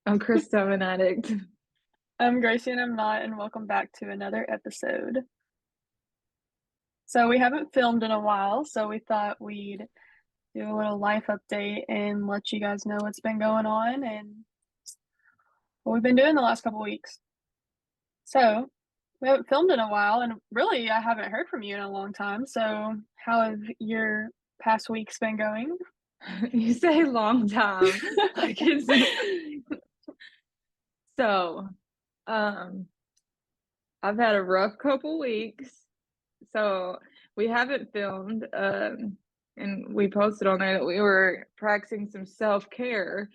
I'm Krista, I'm an addict. I'm Gracie and I'm not, and welcome back to another episode. So we haven't filmed in a while, so we thought we'd do a little life update and let you guys know what's been going on and what we've been doing the last couple weeks. So we haven't filmed in a while, and really I haven't heard from you in a long time. So how have your past weeks been going? You say long time. Like it's so um I've had a rough couple weeks. So we haven't filmed and we posted on there that we were practicing some self-care.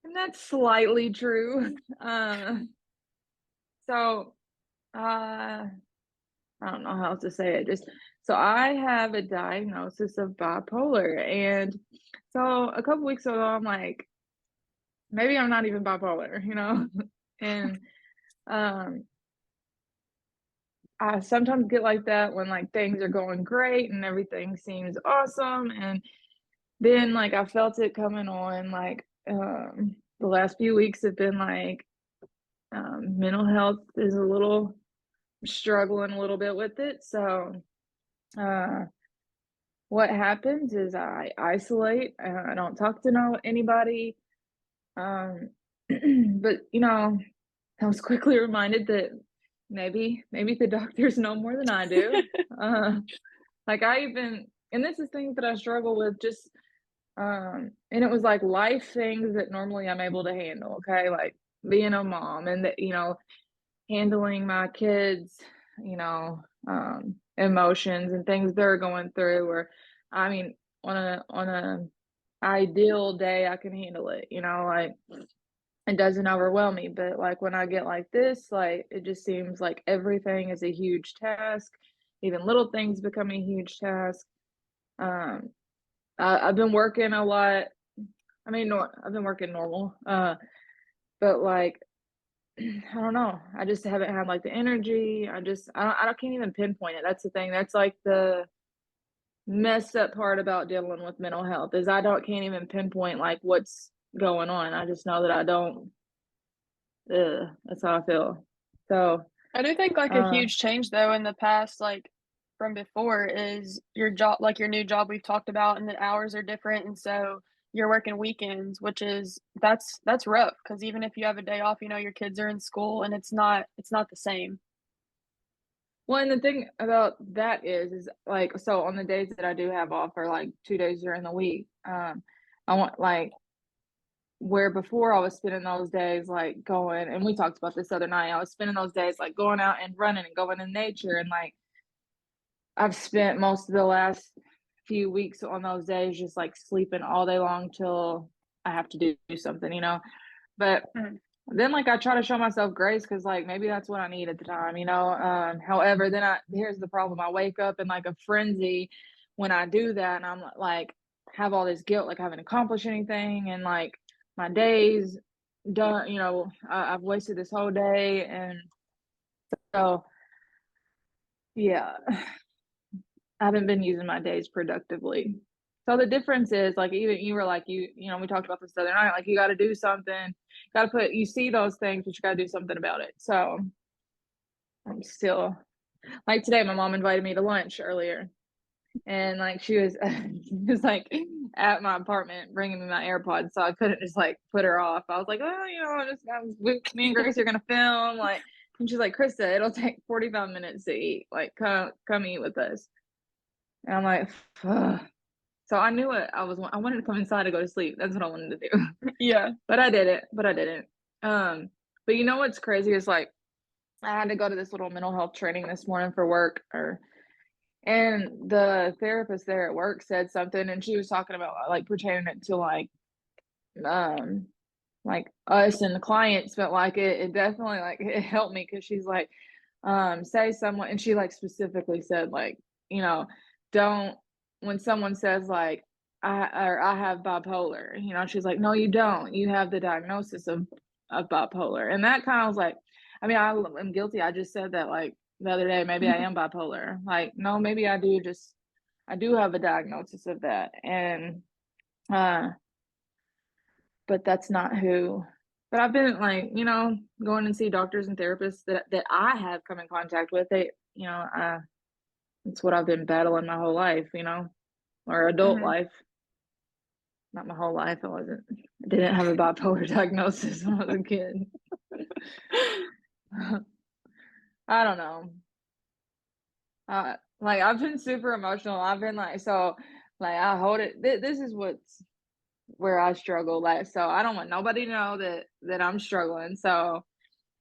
And that's slightly true. So uh I don't know how else to say it. Just so I have a diagnosis of bipolar. And so a couple weeks ago, I'm like, maybe I'm not even bipolar. And um I sometimes get like that when like things are going great and everything seems awesome. And then like I felt it coming on like the last few weeks have been like mental health is a little struggling a little bit with it. So uh what happens is I isolate. I don't talk to anybody. Um, but I was quickly reminded that maybe the doctors know more than I do. Uh, like and this is things that I struggle with just, and it was like life things that normally I'm able to handle. Okay, like being a mom and that handling my kids, emotions and things they're going through. Or, I mean, on a ideal day, I can handle it. Like it doesn't overwhelm me. But like when I get like this, like it just seems like everything is a huge task. Even little things become a huge task. Um, I've been working a lot. I mean, I've been working normal. But like I don't know. I just haven't had like the energy. I can't even pinpoint it. That's the thing. That's like the messed up part about dealing with mental health is I don't can't even pinpoint like what's going on. I just know that I don't. That's how I feel. So, I do think like a uh, huge change though in the past, like from before, is your job, like your new job we've talked about, and the hours are different, and so you're working weekends, which is that's rough because even if you have a day off, your kids are in school, and it's not the same. well, and the thing about that is like so on the days that I do have off or like 2 days during the week, I want like where before I was spending those days like going, and we talked about this the other night. I was spending those days like going out and running and going in nature, and like I've spent most of the last few weeks on those days just like sleeping all day long till I have to do something. But Mhm. then like I try to show myself grace because like maybe that's what I need at the time. However, then I here's the problem. I wake up in like a frenzy when I do that, and I'm like have all this guilt like I haven't accomplished anything, and like my days done. I've wasted this whole day, and so yeah, I haven't been using my days productively. So the difference is like even you were like we talked about this the other night, like you gotta do something, you see those things, but you gotta do something about it. So I'm still like today my mom invited me to lunch earlier, and like she was she was like at my apartment bringing me my AirPods, so I couldn't just like put her off. I was like, oh, me and Grace are gonna film, like, and she's like, Krista, it'll take 45 minutes to eat, like come eat with us. And I'm like, ugh. So I knew it. I wanted to come inside to go to sleep. That's what I wanted to do. Yeah. But I did it. But I didn't. But you know what's crazy is like I had to go to this little mental health training this morning for work, and the therapist there at work said something, and she was talking about like pertaining it to um like us and the clients, but like it definitely like it helped me because she's like say someone, and she like specifically said like you know don't when someone says like I have bipolar, she's like, no, you don't, you have the diagnosis of bipolar. And that kind of was like, I mean, I'm guilty. I just said that like the other day, maybe I am bipolar. Like, no, maybe I do have a diagnosis of that. And uh but that's not who. But I've been like, going and see doctors and therapists that I have come in contact with. It's what I've been battling my whole life, or adult Mhm. life. Not my whole life. I didn't have a bipolar diagnosis when I was a kid. I don't know. Like I've been super emotional. I've been like, so like I hold it. This is where I struggle. Like, so I don't want nobody to know that I'm struggling. So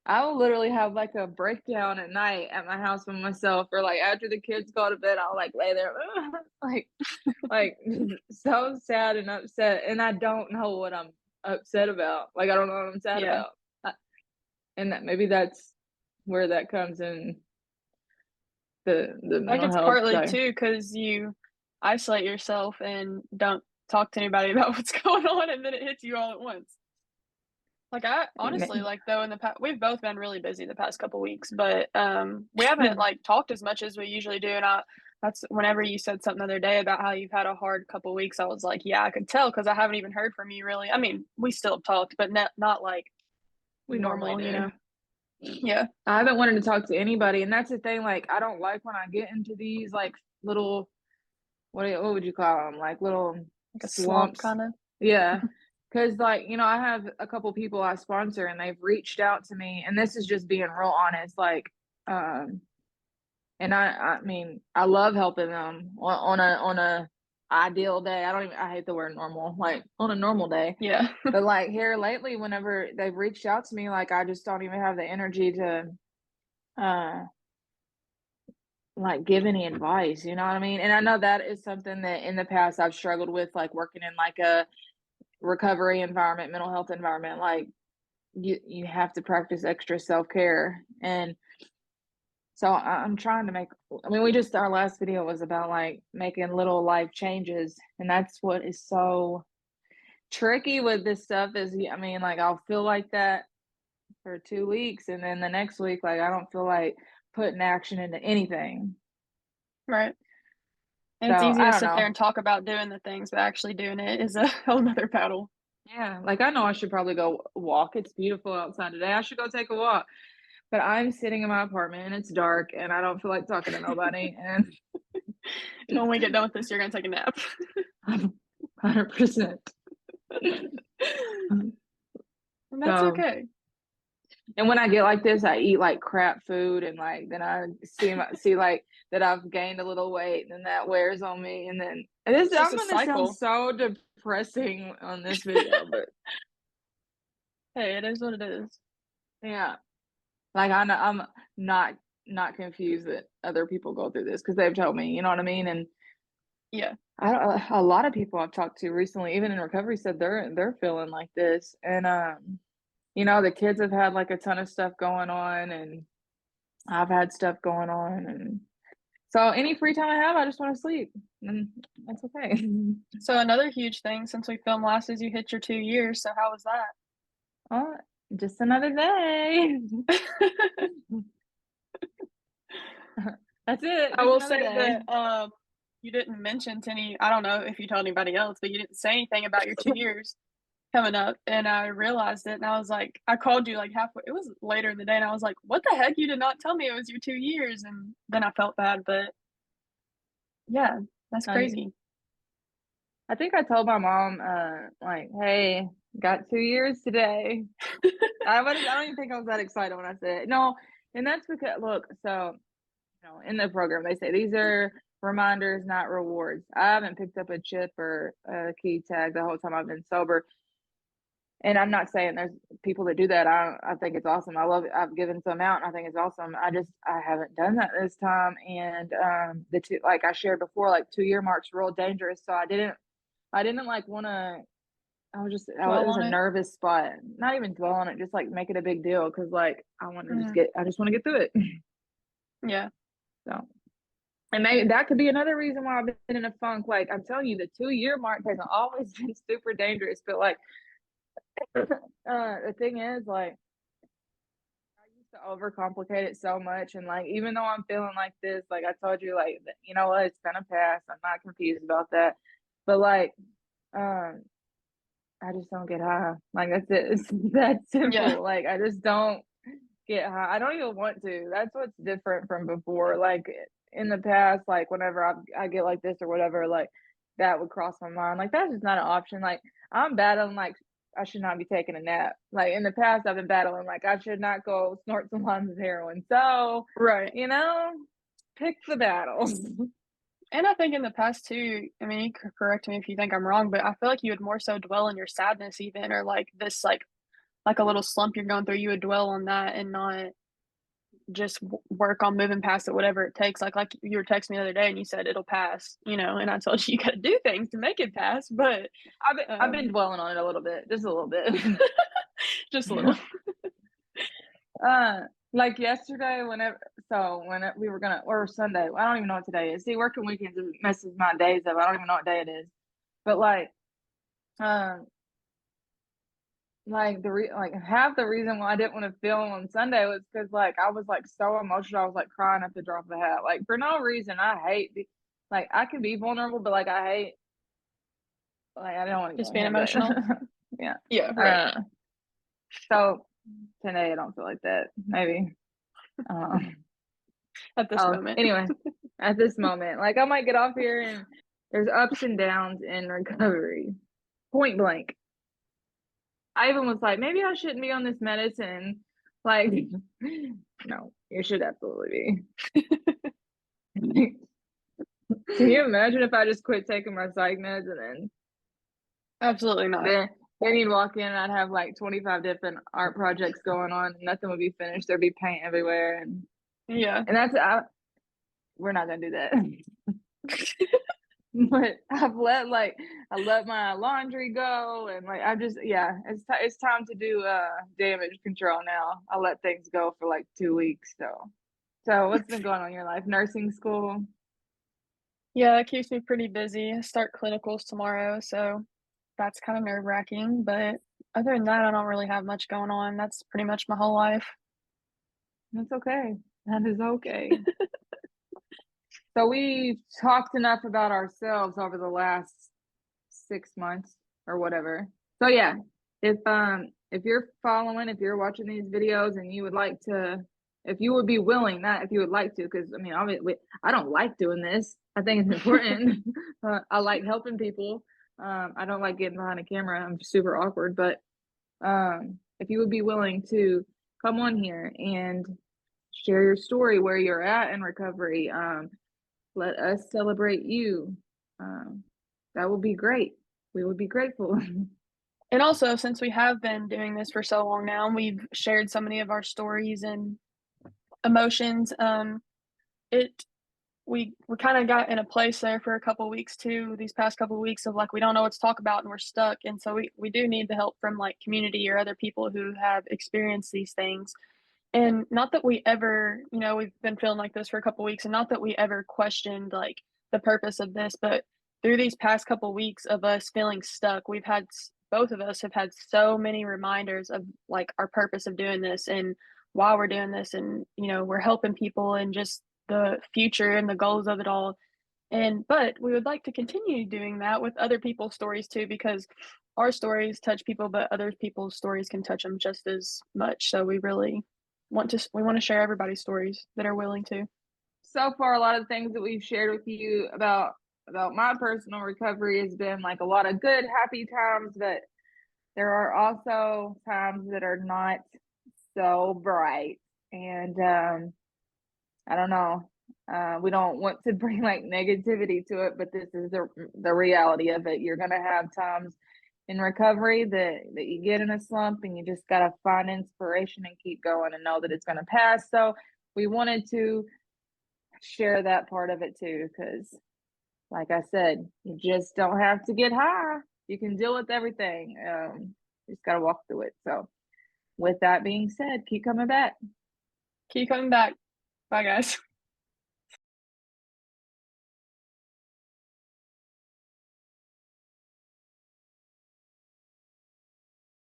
I will literally have like a breakdown at night at my house by myself, or like after the kids go to bed, I'll like lay there, like, like so sad and upset, and I don't know what I'm upset about. Like I don't know what I'm sad Yeah. about, and that maybe that's where that comes in the I think mental it's health partly side. too because you isolate yourself and don't talk to anybody about what's going on, and then it hits you all at once. Like, I honestly, like, though, in the past, we've both been really busy the past couple weeks, but, we haven't, like, talked as much as we usually do, and that's whenever you said something the other day about how you've had a hard couple weeks, I was like, "Yeah, I could tell because I haven't even heard from you really." I mean, we still have talked, but not like We normally normal, you do. know? Yeah. I haven't wanted to talk to anybody, and that's the thing. Like I don't like when I get into these like little what would you call them? Like little Like a slump slumps. kinda. Yeah. Cause like, I have a couple people I sponsor and they've reached out to me, and this is just being real honest. Like, um, and I mean, I love helping them on a ideal day. I hate the word normal, like on a normal day. Yeah. But like here lately, whenever they've reached out to me, like I just don't even have the energy to, uh, like give any advice, you know what I mean? And I know that is something that in the past I've struggled with, like working in like a recovery environment, mental health environment. Like you have to practice extra self-care. And so I'm trying to make, I mean, we just, our last video was about like making little life changes. And that's what is so tricky with this stuff is, I mean, like I'll feel like that for 2 weeks. And then the next week, like I don't feel like putting action into anything. Right. And So it's easy I to don't sit there know. and talk about doing the things, but actually doing it is a whole 'nother battle. Yeah. Like I know I should probably go walk. It's beautiful outside today. I should go take a walk. But I'm sitting in my apartment and it's dark and I don't feel like talking to nobody. And And when we get done with this, you're gonna take a nap. I'm 100%. And that's So, okay. and when I get like this, I eat like crap food, and like then I see like that I've gained a little weight, and then that wears on me, and then and this It's just I'm a gonna sound cycle. so depressing on this video, but Hey, it is what it is. yeah, like I know I'm not confused that other people go through this because they've told me, you know what I mean, and Yeah. a lot of people I've talked to recently, even in recovery, said they're feeling like this, and the kids have had like a ton of stuff going on, and I've had stuff going on, and so any free time I have, I just want to sleep, and that's okay. So another huge thing since we filmed last is you hit your 2 years, so how was Oh, just another day. that? That's it. I Just will another say day. that, you didn't mention to any I don't know if you told anybody else, but you didn't say anything about your 2 years coming up, and I realized it, and I was like I called you, like, halfway it was later in the day, and I was like, "What the heck? You did not tell me it was your 2 years," and then I felt bad, but yeah, that's I crazy. I think I told my mom, like, hey, got 2 years today. I don't even think I was that excited when I said it. No, and that's because look, so in the program, they say these are reminders, not rewards. I haven't picked up a chip or a key tag the whole time I've been sober. And I'm not saying there's people that do that. I think it's awesome. I love it. I've given some out and I think it's awesome. I haven't done that this time. And the two, like I shared before, like 2 year marks real dangerous. So I didn't like wanna it Dwell was on a it. nervous spot. Not even dwell on it, just like make it a big deal because like Mhm. I just want to get through it. Yeah. So and maybe that could be another reason why I've been in a funk. Like I'm telling you, the 2 year mark has always been super dangerous. But like the thing is, like I used to overcomplicate it so much, and like even though I'm feeling like this, like I told you, like you know what, it's gonna pass. I'm not confused about that. But like, um, I just don't get high. Like, that's it. It's that Yeah. simple. Like, I just don't get high. I don't even want to. That's what's different from before. Like, in the past, like, whenever I get like this or whatever, like, that would cross my mind. Like, that's just not an option. Like, I'm battling, like, I should not be taking a nap. Like, in the past, I've been battling, like, I should not go snort some lines of heroin. So, Right. you know, pick the battles. And I think in the past too, I mean, you could correct me if you think I'm wrong, but I feel like you would more so dwell on your sadness even, or like this like a little slump you're going through, you would dwell on that and not just work on moving past it, whatever it takes. Like you were texting me the other day and you said it'll pass, and I told you you got to do things to make it pass, but I've been dwelling on it a little bit, just a little bit. just a little. Uh, like yesterday, when we were gonna, or Sunday, I don't even know what today is. See, working weekends messes my days up. I don't even know what day it is. But um, like half the reason why I didn't want to film on Sunday was because like I was like so emotional. I was like crying at the drop of a hat, like for no reason. Like I can be vulnerable, but like I hate, like I don't want to go Just in being here, emotional. but yeah. Yeah, right. So today I don't feel like that. Maybe. Um, At this Oh, moment. anyway, at this moment, like I might get off here and there's ups and downs in recovery. Point blank. I even was like, maybe I shouldn't be on this medicine. Like, no, you should absolutely be. Can you imagine if I just quit taking my psych meds and Absolutely not. then you'd walk in and I'd have like 25 different art projects going on and nothing would be finished. There'd be paint everywhere Yeah. and we're not gonna do that. But I let my laundry go and like I just yeah it's time to do damage control now. I let things go for like 2 weeks. So what's been going on in your life? Nursing school? Yeah, that keeps me pretty busy. I start clinicals tomorrow, so that's kind of nerve-wracking, but other than that, I don't really have much going on. That's pretty much my whole life. That's okay. That is okay. So we talked enough about ourselves over the last 6 months or whatever. So yeah, if you're following, if you're watching these videos and you would like to, if you would be willing, not if you would like to, because I mean, obviously, I don't like doing this. I think it's important. I like helping people. I don't like getting behind a camera. I'm super awkward. But if you would be willing to come on here and share your story, where you're at in recovery, let us celebrate you. Um, that would be great. We would be grateful. And also, since we have been doing this for so long now, and we've shared so many of our stories and emotions, it we kind of got in a place there for a couple weeks too, these past couple weeks of like we don't know what to talk about and we're stuck. And so we do need the help from like community or other people who have experienced these things. And not that we ever, we've been feeling like this for a couple weeks, and not that we ever questioned like the purpose of this, but through these past couple weeks of us feeling stuck, both of us have had so many reminders of like our purpose of doing this and why we're doing this, and we're helping people and just the future and the goals of it all. And but we would like to continue doing that with other people's stories too, because our stories touch people, but other people's stories can touch them just as much. So we want to share everybody's stories that are willing to. So far, a lot of the things that we've shared with you about my personal recovery has been like a lot of good, happy times, but there are also times that are not so bright. And I don't know. We don't want to bring like negativity to it, but this is the reality of it. You're gonna have times in recovery that you get in a slump and you just gotta find inspiration and keep going and know that it's gonna pass. So we wanted to share that part of it too, because like I said, you just don't have to get high. You can deal with everything. You just gotta walk through it. So with that being said, keep coming back. Keep coming back. Bye, guys.